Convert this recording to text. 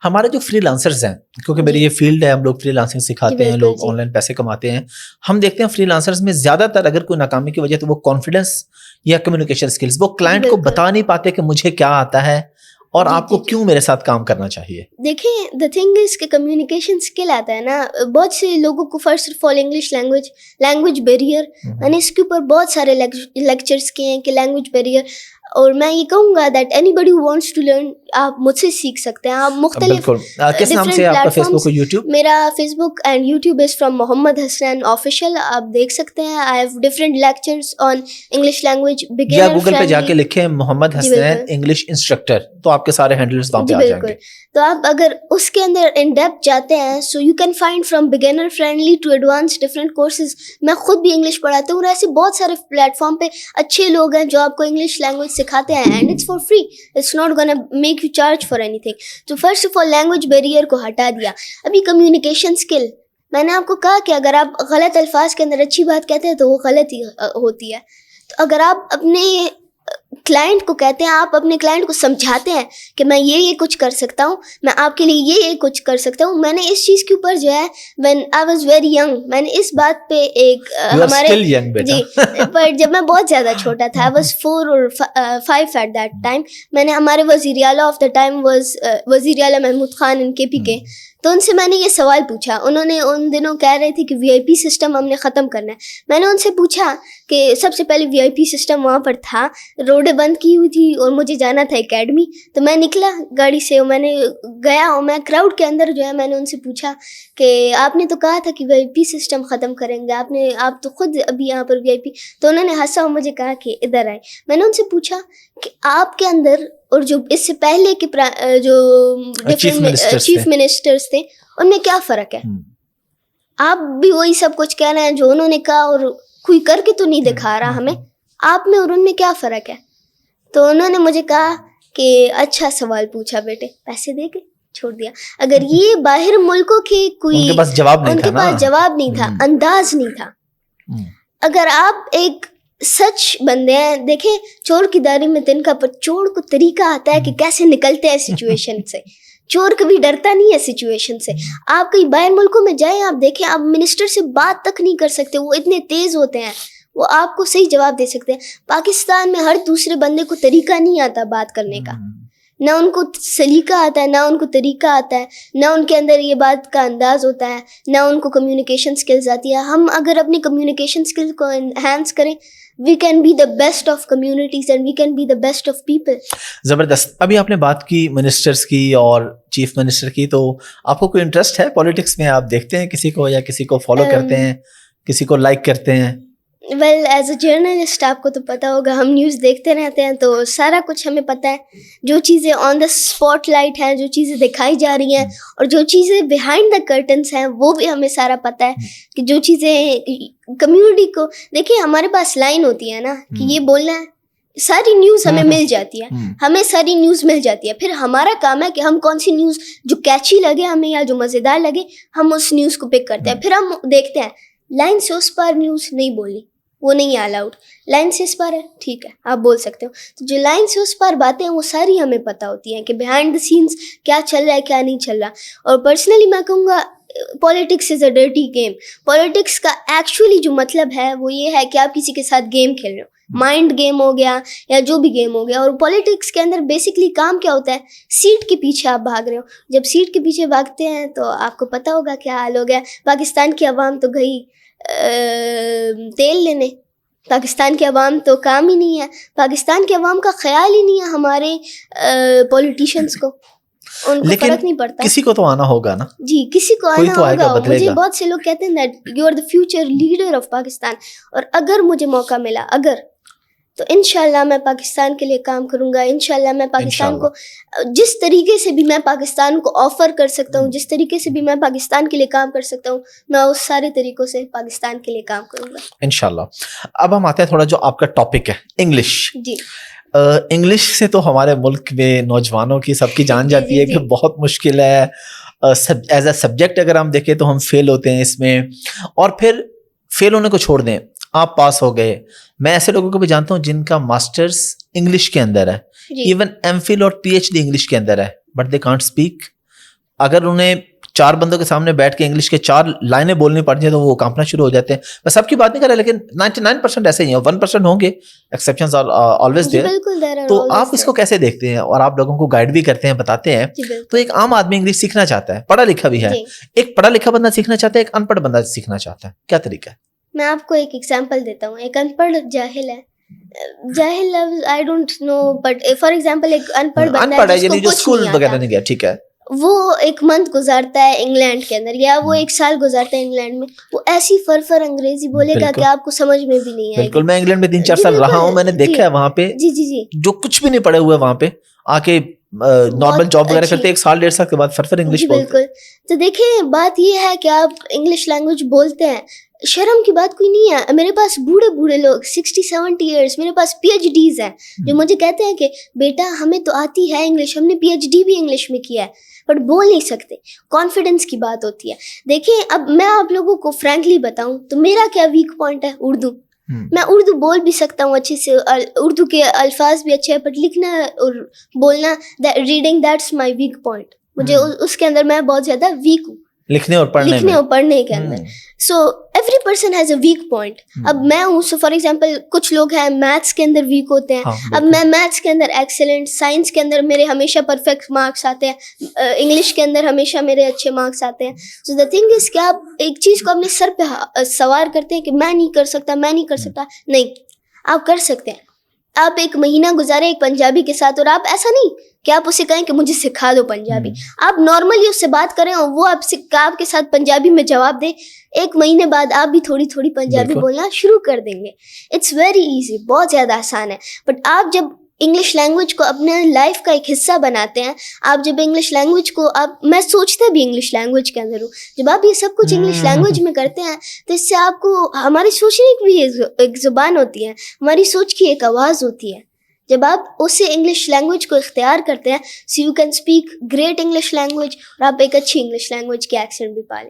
ہمارے جو free lancers ہیں, کیونکہ میری یہ فیلڈ ہے, ہم لوگ فری لانسنگ سکھاتے ہیں, لوگ آن لائن پیسے کماتے ہیں, ہم دیکھتے ہیں فری لانسرز میں زیادہ تر اگر کوئی ناکامی کی وجہ تو وہ کانفیڈنس یا کمیونیکیشن اسکلز, وہ کلائنٹ کو بتا نہیں پاتے کہ مجھے کیا آتا ہے اور آپ کو کیوں میرے ساتھ کام کرنا چاہیے. دیکھیں دا تھنگ از کہ کمیونیکیشن اسکل آتا ہے نا, بہت سے لوگوں کو first of all English language barrier, میں نے اس کے اوپر بہت سارے لیکچرس کیے ہیں کہ لینگویج بیریئر, اور میں یہ کہوں گا that anybody who wants to learn, آپ مجھ سے سیکھ سکتے ہیں. آپ مختلف کس نام سے آپ کا فیس بک اور یوٹیوب؟ میرا Facebook and YouTube is from Muhammad Hasnain official, آپ دیکھ سکتے ہیں. I have different lectures on English language beginner. یا گوگل پہ جا کے لکھیں محمد حسنین انگلش انسٹرکٹر, تو آپ کے سارے ہینڈلز وہاں پہ آ جائیں گے. تو آپ اگر اس کے اندر ان ڈیپتھ جاتے ہیں, so you can find from beginner friendly to advance different courses. میں خود بھی انگلش پڑھاتی ہوں, اور ایسے بہت سارے پلیٹ فارم پہ اچھے لوگ ہیں جو آپ کو انگلش لینگویج سکھاتے ہیں, and it's for free, it's not gonna make you charge for anything. تو first of all language barrier کو ہٹا دیا. ابھی کمیونیکیشن اسکل, میں نے آپ کو کہا کہ اگر آپ غلط الفاظ کے اندر اچھی بات کہتے ہیں تو وہ غلط ہی ہوتی ہے. تو اگر آپ اپنے کلائنٹ کو کہتے ہیں, آپ اپنے کلائنٹ کو سمجھاتے ہیں کہ میں یہ کچھ کر سکتا ہوں, میں آپ کے لیے یہ کچھ کر سکتا ہوں. میں نے اس چیز کے اوپر جو ہے when I was very young, میں نے اس بات پہ ایک ہمارے جی, پر جب میں بہت زیادہ چھوٹا تھا, I was 4 or 5 at that time, میں نے ہمارے وزیر اعلیٰ آف دا ٹائم واز وزیر اعلیٰ محمود خان ان کے پی کے, تو ان سے میں نے یہ سوال پوچھا. انہوں نے ان دنوں کہہ رہے تھے کہ وی آئی پی سسٹم ہم نے ختم کرنا ہے. میں نے ان سے پوچھا کہ سب سے پہلے وی آئی پی سسٹم وہاں پر تھا, روڈیں بند کی ہوئی تھی اور مجھے جانا تھا اکیڈمی. تو میں نکلا گاڑی سے, میں نے گیا اور میں کراؤڈ کے اندر جو ہے میں نے ان سے پوچھا کہ آپ نے تو کہا تھا کہ وی آئی پی سسٹم ختم کریں گے, آپ تو خود ابھی یہاں پر وی آئی پی. تو انہوں نے ہنسا اور مجھے کہا کہ ادھر آئے. میں نے ان سے پوچھا کہ آپ کے اندر اور جو اس سے پہلے کے جو چیف منسٹرز تھے ان میں کیا فرق ہے؟ آپ بھی وہی سب کچھ کہہ رہے ہیں جو انہوں نے کہا, اور کوئی کر کے تو نہیں دکھا رہا ہمیں, آپ میں اور ان میں کیا فرق ہے؟ تو انہوں نے مجھے کہا کہ اچھا سوال پوچھا بیٹے, پیسے دے کے چھوڑ دیا. اگر یہ باہر ملکوں کے کوئی ان کے پاس جواب نہیں تھا, انداز نہیں تھا. اگر آپ ایک سچ بندے ہیں, دیکھیں چور کی داڑھی میں تنکا, پر چور کو طریقہ آتا ہے کہ کیسے نکلتے ہیں سچویشن سے. چور کبھی ڈرتا نہیں ہے سچویشن سے. آپ کہیں باہر ملکوں میں جائیں, آپ دیکھیں آپ منسٹر سے بات تک نہیں کر سکتے, وہ اتنے تیز ہوتے ہیں, وہ آپ کو صحیح جواب دے سکتے ہیں. پاکستان میں ہر دوسرے بندے کو طریقہ نہیں آتا بات کرنے کا, نہ ان کو سلیقہ آتا ہے, نہ ان کو طریقہ آتا ہے, نہ ان کے اندر یہ بات کا انداز ہوتا ہے, نہ ان کو کمیونیکیشن سکلز آتی ہے. ہم اگر اپنی کمیونیکیشن سکلز کو انہینس کریں, we can be the best of communities and we can be the best of people. زبردست. ابھی آپ نے بات کی منسٹرز کی اور چیف منسٹر کی, تو آپ کو کوئی انٹرسٹ ہے پولیٹکس میں؟ آپ دیکھتے ہیں کسی کو, یا کسی کو فالو کرتے ہیں, کسی کو لائک کرتے ہیں؟ ویل ایز اے جرنلسٹ آپ کو تو پتہ ہوگا, ہم نیوز دیکھتے رہتے ہیں تو سارا کچھ ہمیں پتہ ہے. جو چیزیں آن دا اسپاٹ لائٹ ہیں, جو چیزیں دکھائی جا رہی ہیں, اور جو چیزیں بیہائنڈ دا کرٹنس ہیں, وہ بھی ہمیں سارا پتہ ہے. کہ جو چیزیں کمیونٹی کو, دیکھیں ہمارے پاس لائن ہوتی ہے نا کہ یہ بولنا ہے, ساری نیوز ہمیں مل جاتی ہے, ہمیں ساری نیوز مل جاتی ہے. پھر ہمارا کام ہے کہ ہم کون سی نیوز جو کیچی لگے ہمیں یا جو مزیدار لگے, ہم اس نیوز کو پک کرتے ہیں. پھر ہم دیکھتے ہیں لائن سے اس پار نیوز نہیں بولنی, وہ نہیں ہے الاؤڈ. لائن سے اس پار ہے, ٹھیک ہے آپ بول سکتے ہو. تو جو لائن سے اس پار باتیں ہیں وہ ساری ہمیں پتہ ہوتی ہیں کہ بیہائنڈ دا سینس کیا چل رہا ہے, کیا نہیں چل رہا. اور پرسنلی میں کہوں گا politics is a dirty game. Politics کا ایکچولی جو مطلب ہے وہ یہ ہے کہ آپ کسی کے ساتھ گیم کھیل رہے ہو, مائنڈ گیم ہو گیا یا جو بھی گیم ہو گیا. اور پالیٹکس کے اندر بیسکلی کام کیا ہوتا ہے, سیٹ کے پیچھے آپ بھاگ رہے ہو. جب سیٹ کے پیچھے بھاگتے ہیں تو آپ کو پتہ ہوگا کیا حال ہو گیا. پاکستان کی عوام تو گئی تیل لینے, پاکستان کی عوام تو کام ہی نہیں ہے, پاکستان کی عوام کا خیال ہی نہیں ہے ہمارے پولیٹیشینس کو, ان کو فرق نہیں پڑتا. کسی کو تو آنا ہوگا نا. جی کسی کو آنا ہوگا. مجھے بہت سے لوگ کہتے ہیں that you are the future leader of Pakistan, اور اگر مجھے موقع ملا تو انشاءاللہ میں پاکستان کے لیے کام کروں گا. انشاءاللہ میں پاکستان کو جس طریقے سے بھی میں پاکستان کو آفر کر سکتا ہوں, جس طریقے سے بھی میں پاکستان کے لیے کام کر سکتا ہوں, میں اس سارے طریقوں سے پاکستان کے لیے کام کروں گا انشاءاللہ. اب ہم آتے ہیں تھوڑا جو آپ کا ٹاپک ہے, انگلش. جی, انگلش سے تو ہمارے ملک میں نوجوانوں کی سب کی جان جاتی ہے کہ بہت مشکل ہے. ایز اے سبجیکٹ اگر ہم دیکھیں تو ہم فیل ہوتے ہیں اس میں, اور پھر فیل ہونے کو چھوڑ دیں, آپ پاس ہو گئے. میں ایسے لوگوں کو بھی جانتا ہوں جن کا ماسٹرز انگلش کے اندر ہے, ایون ایم فل اور پی ایچ ڈی انگلش کے اندر ہے, بٹ دے کانٹ اسپیک. اگر انہیں 4 بندوں کے سامنے بیٹھ کے انگلش کے 4 لائنیں بولنی پڑتی ہیں تو وہ کانپنا شروع ہو جاتے ہیں. میں سب کی بات نہیں کر رہا, لیکن 99% ایسے ہی ہیں, 1% ہوں گے, ایکسیپشنز آر آلویز دیئر. تو آپ اس کو کیسے دیکھتے ہیں, اور آپ لوگوں کو گائیڈ بھی کرتے ہیں, بتاتے ہیں. تو ایک عام آدمی انگلش سیکھنا چاہتا ہے, پڑھا لکھا بھی ہے, ایک پڑھا لکھا بندہ سیکھنا چاہتا ہے, ایک ان پڑھ بندہ سیکھنا چاہتا ہے, کیا طریقہ ہے؟ میں آپ کو ایک ایگزامپل دیتا ہوں. ایک ان پڑھ جاہل ہے, جاہل لفظ I don't know, but for example ایک ان پڑھ بندہ ہے جس کو کچھ نہیں آتا, نہیں گیا, ٹھیک ہے, وہ ایک منتھ گزارتا ہے انگلینڈ کے اندر, یا وہ 1 سال گزارتا ہے انگلینڈ میں, وہ ایسی فرفر انگریزی بولے گا کہ آپ کو سمجھ میں بھی نہیں آئے گی. بالکل, میں انگلینڈ میں 3-4 سال رہا ہوں, میں نے دیکھا ہے وہاں پہ جو کچھ بھی نہیں پڑھے ہوئے وہاں پہ آ کے نارمل جاب وغیرہ کرتے, 1 سال 1.5 سال کے بعد فرفر انگلش بولتے. بالکل. تو دیکھیں بات یہ ہے کہ آپ انگلش لینگویج بولتے ہیں, شرم کی بات کوئی نہیں ہے. میرے پاس بوڑھے لوگ 60-70 ایئرس, میرے پاس PhDs ہیں, جو مجھے کہتے ہیں کہ بیٹا ہمیں تو آتی ہے انگلش, ہم نے PhD بھی انگلش میں کیا ہے, بٹ بول نہیں سکتے. کانفیڈنس کی بات ہوتی ہے. دیکھیں اب میں آپ لوگوں کو فرینکلی بتاؤں تو میرا کیا ویک پوائنٹ ہے, اردو. میں اردو بول بھی سکتا ہوں اچھے سے, اردو کے الفاظ بھی اچھے ہیں, بٹ لکھنا اور بولنا, reading, that's my weak point. مجھے اس کے اندر میں بہت زیادہ ویک ہوں, لکھنے اور پڑھنے کے اندر. So every person has a weak point. اب میں ہوں, سو فار ایگزامپل کچھ لوگ ہیں میتھس کے اندر ویک ہوتے ہیں, اب میں میتھس کے اندر ایکسلنٹ, سائنس کے اندر میرے ہمیشہ پرفیکٹ مارکس آتے ہیں, انگلش کے اندر ہمیشہ میرے اچھے مارکس آتے ہیں. سو دا تھنگ از کہ آپ ایک چیز کو اپنے سر پہ سوار کرتے ہیں کہ میں نہیں کر سکتا, نہیں, آپ کر سکتے ہیں. آپ 1 مہینہ گزارے ایک پنجابی کے ساتھ, اور آپ ایسا نہیں کہ آپ اسے کہیں کہ مجھے سکھا دو پنجابی. آپ نارملی اس سے بات کریں اور وہ آپ کے ساتھ پنجابی میں جواب دے, 1 مہینے بعد آپ بھی تھوڑی پنجابی بولنا شروع کر دیں گے. اٹس ویری ایزی, بہت زیادہ آسان ہے. بٹ آپ جب انگلش لینگویج کو اپنے لائف کا ایک حصہ بناتے ہیں, آپ جب انگلش لینگویج کو میں سوچتا بھی انگلش لینگویج کے اندر ہوں, جب آپ یہ سب کچھ انگلش لینگویج میں کرتے ہیں تو اس سے آپ کو, ہماری سوچنے کی بھی ایک زبان ہوتی ہے, ہماری سوچ کی ایک آواز ہوتی ہے. جب آپ اسے انگلش لینگویج کو اختیار کرتے ہیں, so you can speak great English language, اور آپ ایک اچھی انگلش لینگویج کے ایکسنٹ بھی پالیں.